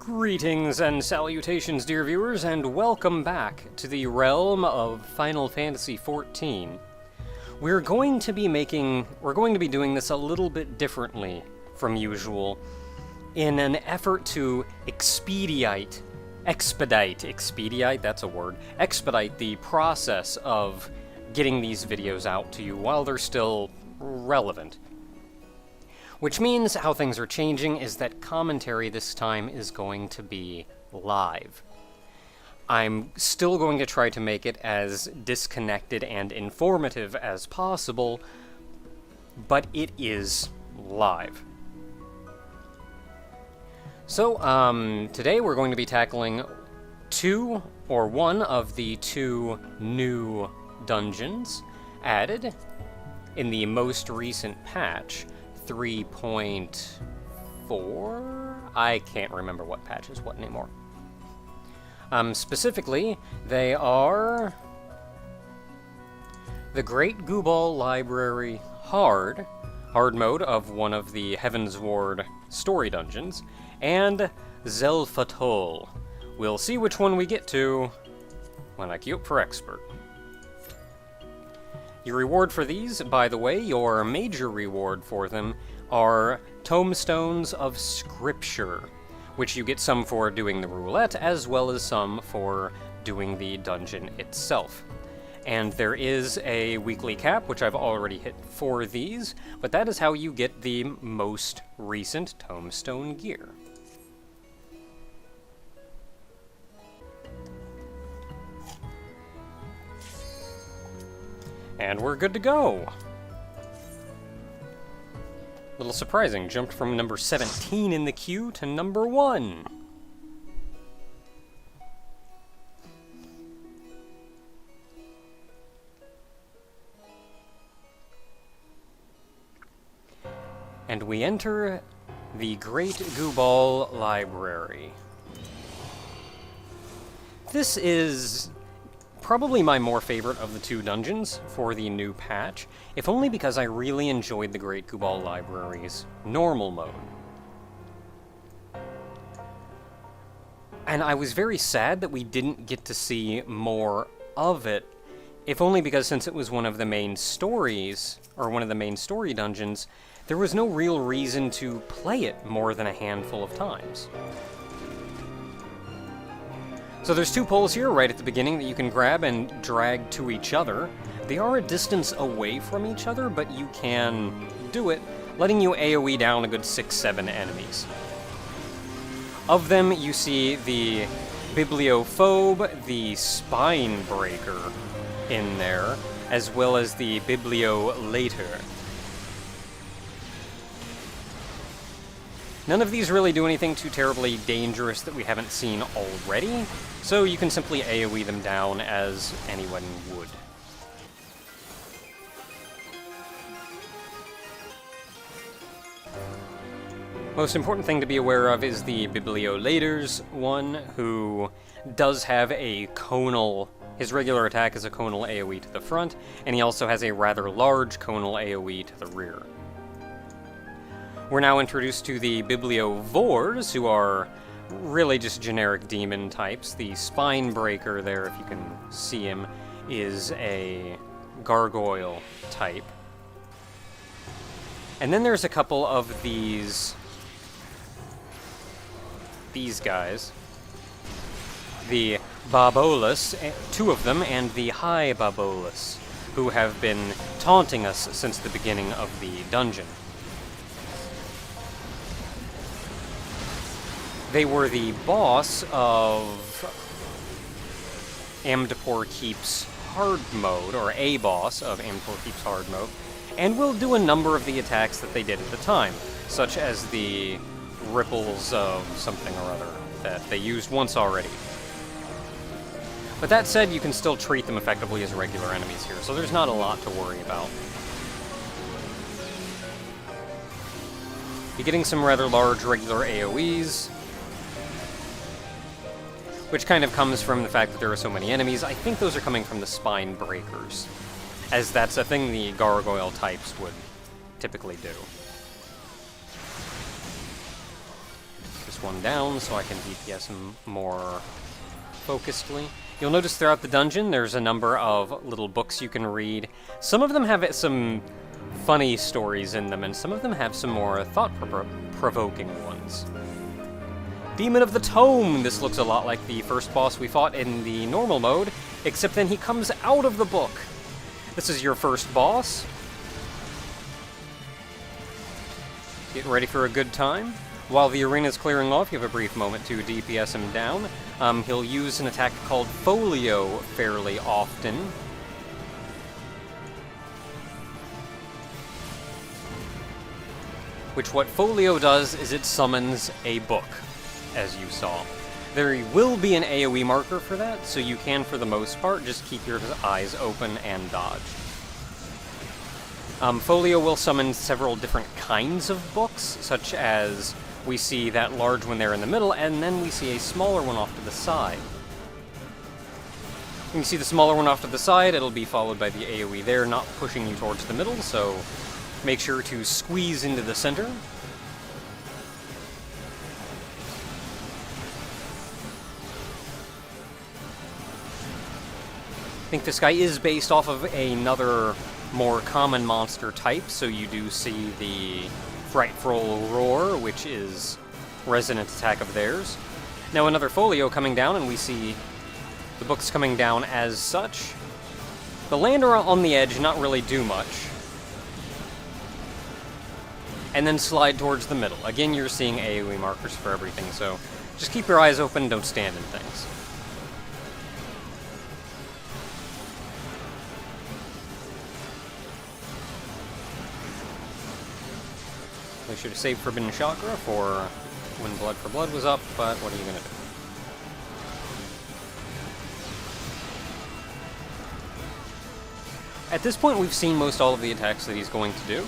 Greetings and salutations, dear viewers, and welcome back to the realm of Final Fantasy XIV. We're going to be doing this a little bit differently from usual in an effort to expedite the process of getting these videos out to you while they're still relevant. Which means how things are changing is that commentary this time is going to be live. I'm still going to try to make it as disconnected and informative as possible, but it is live. So, today we're going to be tackling one of the two new dungeons added in the most recent patch. 3.4? I can't remember what patch is what anymore. Specifically, they are the Great Gubal Library hard mode of one of the Heavensward story dungeons, and Zelfatol. We'll see which one we get to when I queue up for Expert. Your reward for these, by the way, your major reward for them, are tomestones of scripture, which you get some for doing the roulette, as well as some for doing the dungeon itself. And there is a weekly cap, which I've already hit for these, but that is how you get the most recent tomestone gear. And we're good to go. Little surprising, jumped from number 17 in the queue to number 1. And we enter the Great Gubal Library. This is probably my more favorite of the two dungeons for the new patch, if only because I really enjoyed the Great Gubal Library's normal mode. And I was very sad that we didn't get to see more of it, if only because since it was one of the main stories, or one of the main story dungeons, there was no real reason to play it more than a handful of times. So there's two poles here right at the beginning that you can grab and drag to each other. They are a distance away from each other, but you can do it, letting you AoE down a good 6-7 enemies. Of them, you see the Bibliophobe, the Spine Breaker in there, as well as the Bibliolater. None of these really do anything too terribly dangerous that we haven't seen already, so you can simply AoE them down as anyone would. Most important thing to be aware of is the Bibliolater's one, who does have a conal. His regular attack is a conal AoE to the front, and he also has a rather large conal AoE to the rear. We're now introduced to the Bibliovores, who are really just generic demon types. The Spine Breaker there, if you can see him, is a gargoyle type. And then there's a couple of these guys. The Babolus, two of them, and the High Babolus, who have been taunting us since the beginning of the dungeon. They were the boss of Amdapor Keep's hard mode, or a boss of Amdapor Keep's hard mode, and will do a number of the attacks that they did at the time, such as the ripples of something or other that they used once already. But that said, you can still treat them effectively as regular enemies here, so there's not a lot to worry about. You're getting some rather large regular AoEs, which kind of comes from the fact that there are so many enemies. I think those are coming from the Spine Breakers, as that's a thing the gargoyle types would typically do. one down so I can DPS him more focusedly. You'll notice throughout the dungeon there's a number of little books you can read. Some of them have some funny stories in them, and some of them have some more thought-provoking ones. Demon of the Tome! This looks a lot like the first boss we fought in the normal mode, except then he comes out of the book. This is your first boss. Get ready for a good time. While the arena's clearing off, you have a brief moment to DPS him down. He'll use an attack called Folio fairly often. What Folio does is it summons a book, as you saw. There will be an AoE marker for that, so you can, for the most part, just keep your eyes open and dodge. Folio will summon several different kinds of books, such as we see that large one there in the middle, and then we see a smaller one off to the side. When you see the smaller one off to the side, it'll be followed by the AoE there, not pushing you towards the middle, so make sure to squeeze into the center. I think this guy is based off of another more common monster type, so you do see the Frightful Roar, which is resonant attack of theirs. Now another Folio coming down, and we see the books coming down as such. The land on the edge, not really do much. And then slide towards the middle. Again, you're seeing AoE markers for everything, so just keep your eyes open, don't stand in things. We should have saved Forbidden Chakra for when Blood for Blood was up, but what are you going to do? At this point, we've seen most all of the attacks that he's going to do,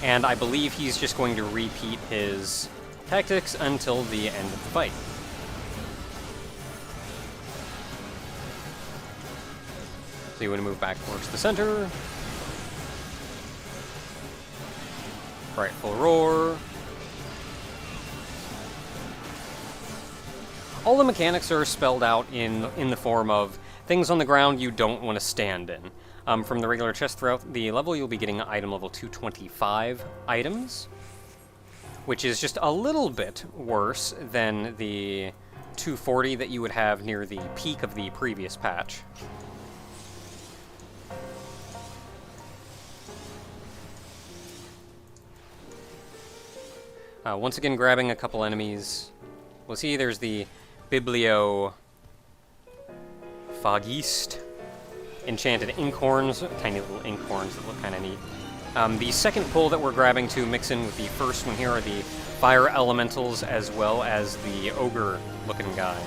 and I believe he's just going to repeat his tactics until the end of the fight. So you want to move back towards the center. Frightful Roar. All the mechanics are spelled out in the form of things on the ground you don't want to stand in. From the regular chest throughout the level, you'll be getting item level 225 items, which is just a little bit worse than the 240 that you would have near the peak of the previous patch. Once again, grabbing a couple enemies. We'll see there's the Bibliophagiste. Enchanted inkhorns, tiny little inkhorns that look kind of neat. The second pull that we're grabbing to mix in with the first one here are the fire elementals as well as the ogre-looking guy.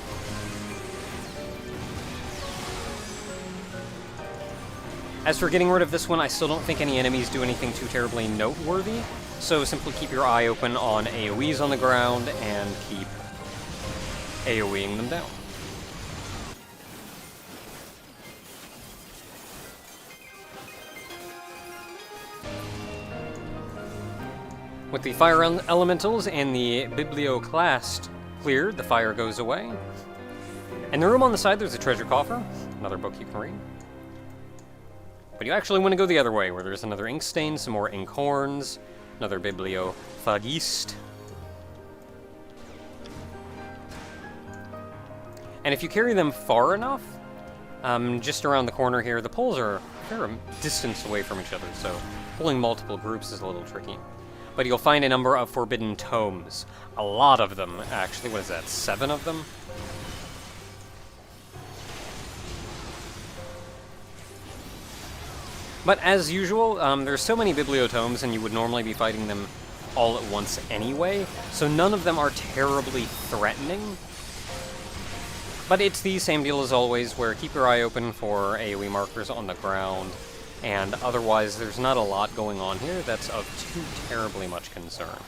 As for getting rid of this one, I still don't think any enemies do anything too terribly noteworthy, so simply keep your eye open on AoEs on the ground and keep AoEing them down. With the fire elementals and the biblioclast cleared, the fire goes away. In the room on the side, there's a treasure coffer, another book you can read. But you actually want to go the other way, where there's another ink stain, some more inkhorns, another bibliophagiste. And if you carry them far enough, just around the corner here, the poles are a fair distance away from each other, so pulling multiple groups is a little tricky. But you'll find a number of forbidden tomes. A lot of them, actually. What is that, 7 of them? But as usual, there's so many bibliotomes, and you would normally be fighting them all at once anyway, so none of them are terribly threatening. But it's the same deal as always, where keep your eye open for AoE markers on the ground, and otherwise there's not a lot going on here that's of too terribly much concern.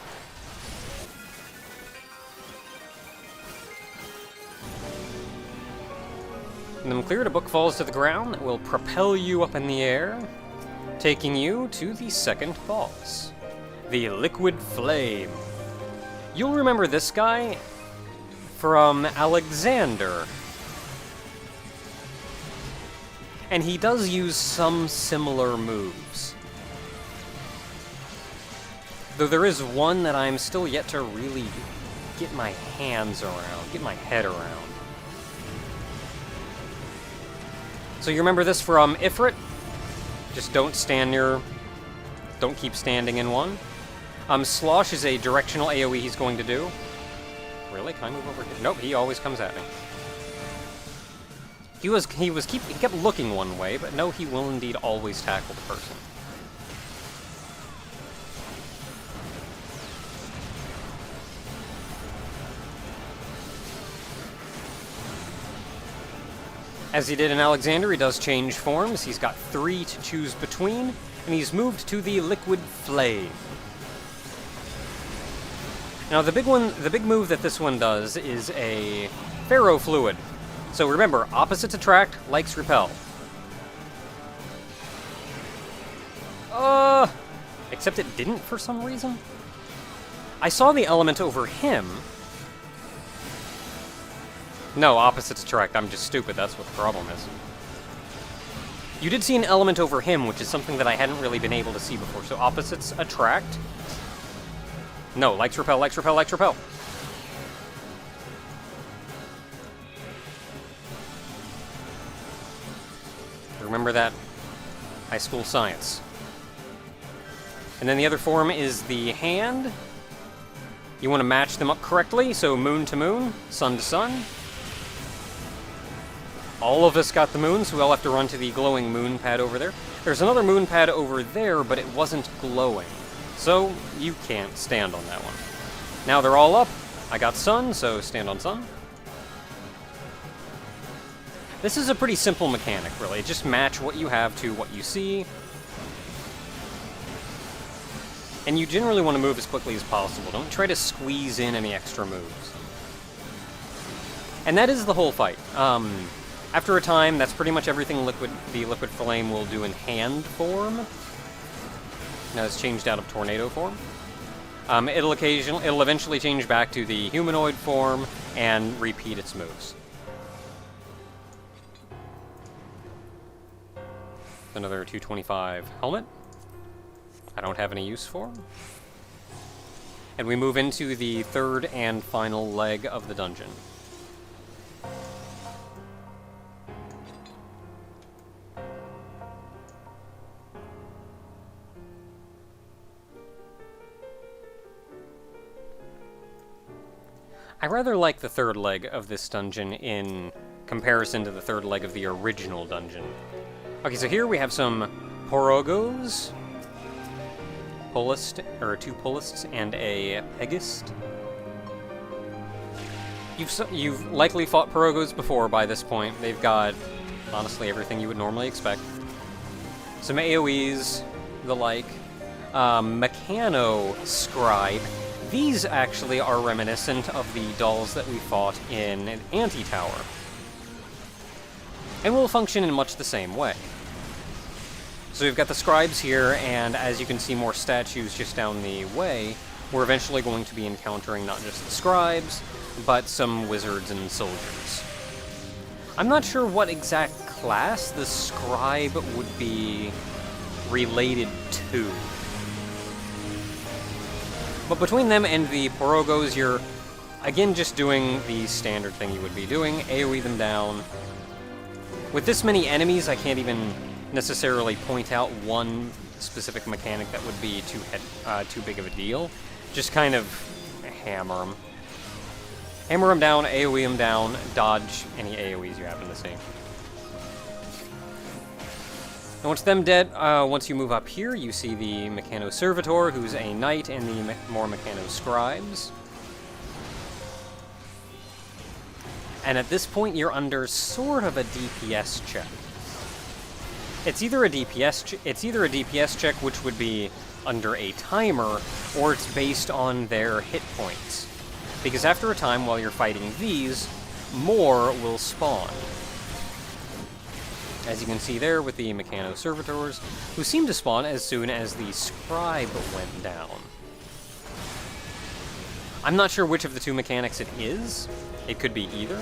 And then cleared, a book falls to the ground that will propel you up in the air, taking you to the second boss, the Liquid Flame. You'll remember this guy from Alexander. And he does use some similar moves. Though there is one that I'm still yet to really get my hands around, get my head around. So you remember this from Ifrit? Just don't keep standing in one. Slosh is a directional AoE he's going to do. Really? Can I move over here? Nope, he always comes at me. He kept looking one way, but no, he will indeed always tackle the person. As he did in Alexander, he does change forms. He's got 3 to choose between, and he's moved to the Liquid Flame. Now, the big move that this one does is a Pharaoh Fluid. So remember, opposites attract, likes repel. Except it didn't for some reason. I saw the element over him. No, opposites attract. I'm just stupid. That's what the problem is. You did see an element over him, which is something that I hadn't really been able to see before. So opposites attract. No, likes repel, likes repel, likes repel. Remember that. High school science. And then the other form is the hand. You want to match them up correctly, so moon to moon, sun to sun. All of us got the moon, so we all have to run to the glowing moon pad over there. There's another moon pad over there, but it wasn't glowing. So, you can't stand on that one. Now they're all up. I got sun, so stand on sun. This is a pretty simple mechanic, really. Just match what you have to what you see. And you generally want to move as quickly as possible. Don't try to squeeze in any extra moves. And that is the whole fight. After a time, that's pretty much everything the Liquid Flame will do in hand form. Now it's changed out of tornado form. It'll eventually change back to the humanoid form and repeat its moves. Another 225 helmet. I don't have any use for. And we move into the third and final leg of the dungeon. I rather like the third leg of this dungeon in comparison to the third leg of the original dungeon. Okay, so here we have some Porogos, two Polists, and a Pegist. You've likely fought Porogos before by this point. They've got, honestly, everything you would normally expect. Some AoEs, the like. Mechano Scribe. These actually are reminiscent of the dolls that we fought in an Anti-Tower. And will function in much the same way. So we've got the scribes here, and as you can see more statues just down the way, we're eventually going to be encountering not just the scribes, but some wizards and soldiers. I'm not sure what exact class the scribe would be related to. But between them and the Porogos, you're, again, just doing the standard thing you would be doing, AoE them down. With this many enemies, I can't even necessarily point out one specific mechanic that would be too big of a deal. Just kind of hammer them. Hammer them down, AoE them down, dodge any AoEs you happen to see. And once them dead, once you move up here, you see the Mechano Servitor, who's a knight, and the more Mechano Scribes. And at this point, you're under sort of a DPS check. It's either a DPS check, which would be under a timer, or it's based on their hit points. Because after a time, while you're fighting these, more will spawn. As you can see there with the Mechano Servitors, who seem to spawn as soon as the Scribe went down. I'm not sure which of the two mechanics it is. It could be either.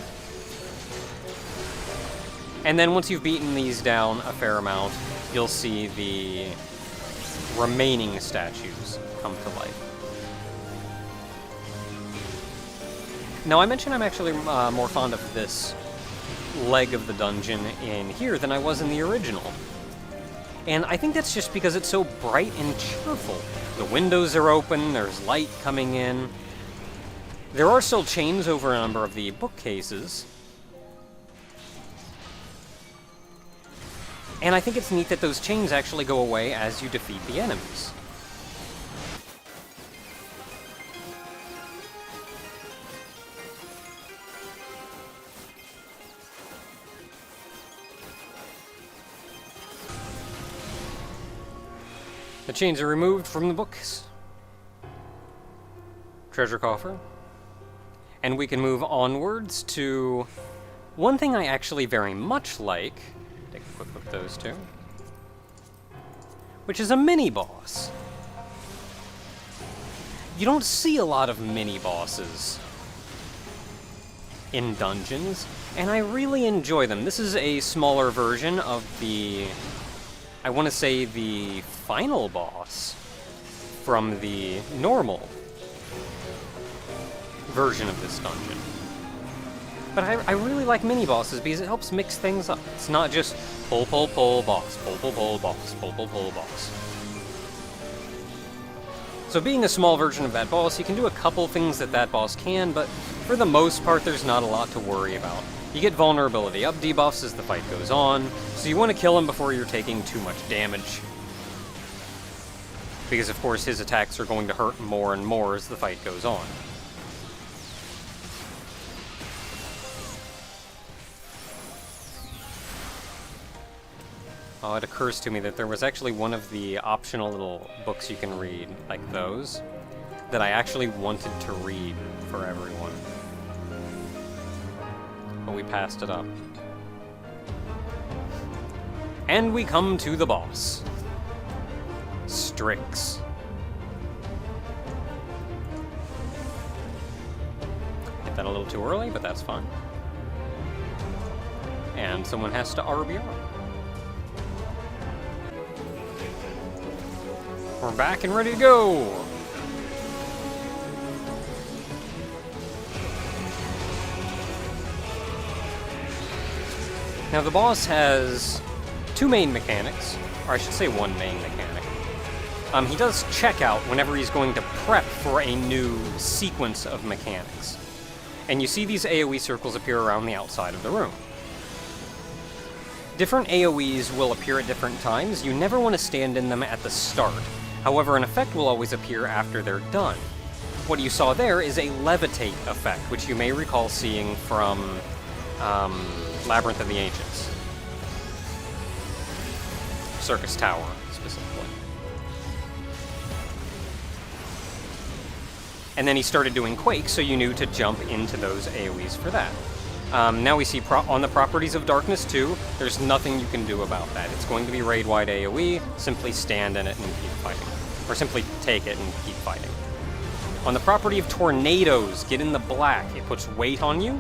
And then once you've beaten these down a fair amount, you'll see the remaining statues come to life. Now, I mentioned I'm actually more fond of this leg of the dungeon in here than I was in the original. And I think that's just because it's so bright and cheerful. The windows are open, there's light coming in. There are still chains over a number of the bookcases. And I think it's neat that those chains actually go away as you defeat the enemies. The chains are removed from the books. Treasure coffer. And we can move onwards to one thing I actually very much like. Take a quick look at those two. Which is a mini-boss. You don't see a lot of mini-bosses in dungeons, and I really enjoy them. This is a smaller version of the, I want to say, the final boss from the normal version of this dungeon. But I really like mini-bosses because it helps mix things up. It's not just pull, pull, pull, boss, pull, pull, pull, boss, pull, pull, pull, boss. So being a small version of that boss, you can do a couple things that that boss can, but for the most part, there's not a lot to worry about. You get vulnerability up debuffs as the fight goes on, so you want to kill him before you're taking too much damage. Because of course his attacks are going to hurt more and more as the fight goes on. Oh, it occurs to me that there was actually one of the optional little books you can read, like those, that I actually wanted to read for everyone. But we passed it up. And we come to the boss. Strix. Hit that a little too early, but that's fine. And someone has to RBR. We're back and ready to go! Now the boss has two main mechanics, or I should say one main mechanic. He does check out whenever he's going to prep for a new sequence of mechanics. And you see these AoE circles appear around the outside of the room. Different AoEs will appear at different times. You never want to stand in them at the start. However, an effect will always appear after they're done. What you saw there is a levitate effect, which you may recall seeing from Labyrinth of the Ancients. Circus Tower, specifically. And then he started doing Quake, so you knew to jump into those AoEs for that. Now we see on the properties of Darkness 2, there's nothing you can do about that. It's going to be raid-wide AoE, simply stand in it and keep fighting. Or simply take it and keep fighting. On the property of Tornadoes, get in the black. It puts weight on you,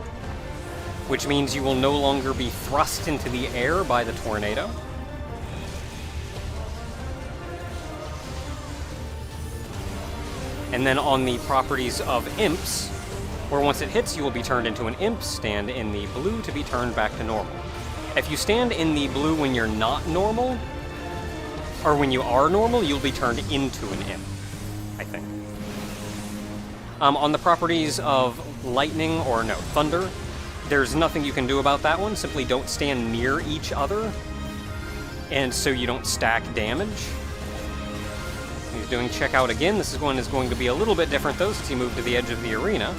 which means you will no longer be thrust into the air by the tornado. And then on the properties of Imps, where once it hits, you will be turned into an imp, stand in the blue to be turned back to normal. If you stand in the blue when you're not normal, or when you are normal, you'll be turned into an imp, I think. On the properties of lightning, or no, thunder, there's nothing you can do about that one. Simply don't stand near each other, and so you don't stack damage. He's doing checkout again. This one is going to be a little bit different, though, since he moved to the edge of the arena.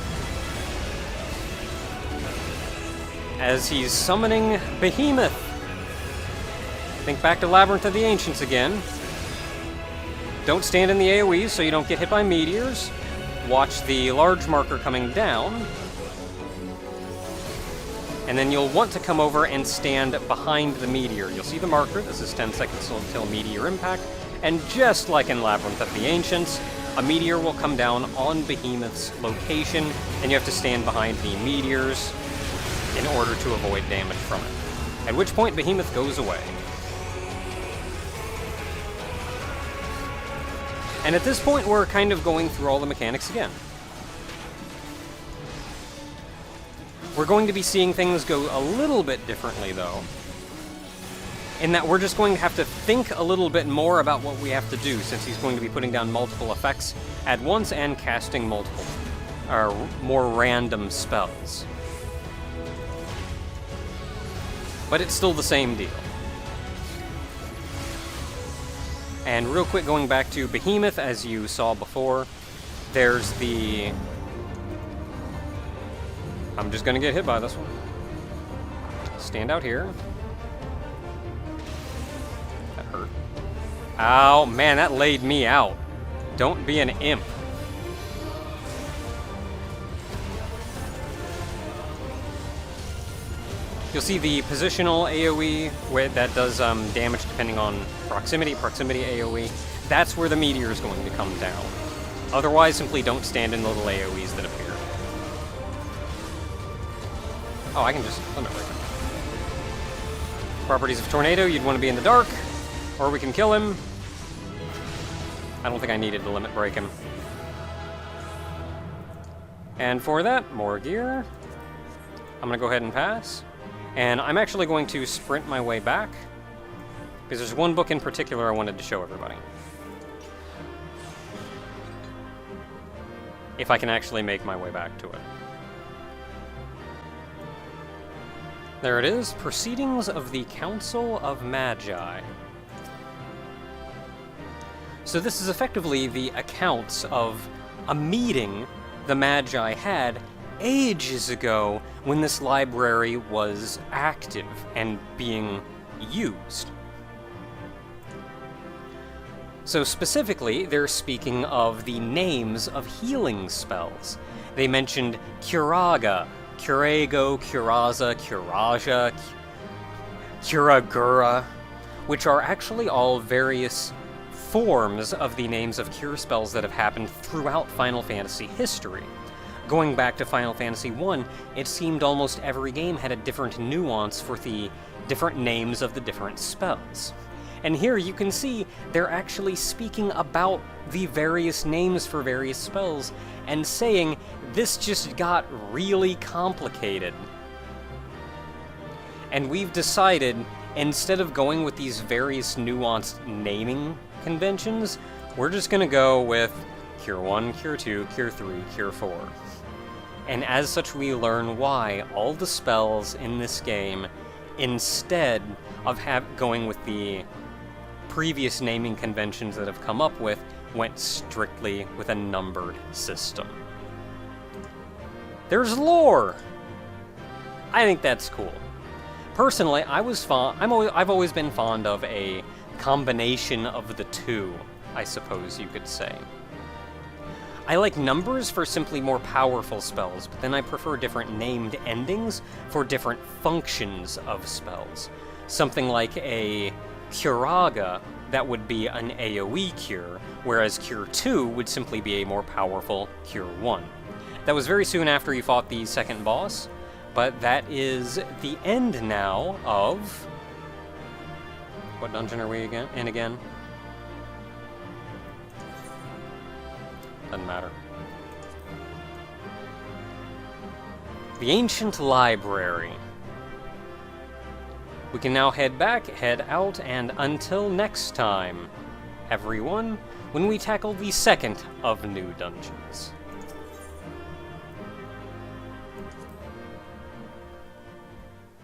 As he's summoning Behemoth. Think back to Labyrinth of the Ancients again. Don't stand in the AoEs so you don't get hit by meteors. Watch the large marker coming down. And then you'll want to come over and stand behind the meteor. You'll see the marker. This is 10 seconds until meteor impact. And just like in Labyrinth of the Ancients, a meteor will come down on Behemoth's location, and you have to stand behind the meteors in order to avoid damage from it. At which point, Behemoth goes away. And at this point, we're kind of going through all the mechanics again. We're going to be seeing things go a little bit differently, though, in that we're just going to have to think a little bit more about what we have to do, since he's going to be putting down multiple effects at once and casting multiple, or more random spells. But it's still the same deal. And real quick, going back to Behemoth, as you saw before, there's the... I'm just gonna get hit by this one. Stand out here. That hurt. Ow, man, that laid me out. Don't be an imp. You'll see the positional AoE where that does damage depending on proximity AoE. That's where the meteor is going to come down. Otherwise, simply don't stand in the little AoEs that appear. Oh, I can just limit break him. Properties of Tornado, you'd want to be in the dark, or we can kill him. I don't think I needed to limit break him. And for that, more gear. I'm going to go ahead and pass. And I'm actually going to sprint my way back, because there's one book in particular I wanted to show everybody. If I can actually make my way back to it. There it is, Proceedings of the Council of Magi. So this is effectively the accounts of a meeting the Magi had ages ago when this library was active and being used. So specifically, they're speaking of the names of healing spells. They mentioned Curaga, Curago, Curaza, Curaja, Curagura, which are actually all various forms of the names of cure spells that have happened throughout Final Fantasy history. Going back to Final Fantasy I, it seemed almost every game had a different nuance for the different names of the different spells. And here you can see they're actually speaking about the various names for various spells and saying, this just got really complicated. And we've decided, instead of going with these various nuanced naming conventions, we're just gonna go with Cure 1, Cure 2, Cure 3, Cure 4. And as such, we learn why all the spells in this game, instead of going with the previous naming conventions that have come up with, went strictly with a numbered system. There's lore! I think that's cool. Personally, I've always been fond of a combination of the two, I suppose you could say. I like numbers for simply more powerful spells, but then I prefer different named endings for different functions of spells. Something like a Curaga, that would be an AoE cure, whereas Cure 2 would simply be a more powerful Cure 1. That was very soon after you fought the second boss, but that is the end now of... What dungeon are we in again? Doesn't matter. The Ancient Library. We can now head back, head out, and until next time, everyone, when we tackle the second of new dungeons.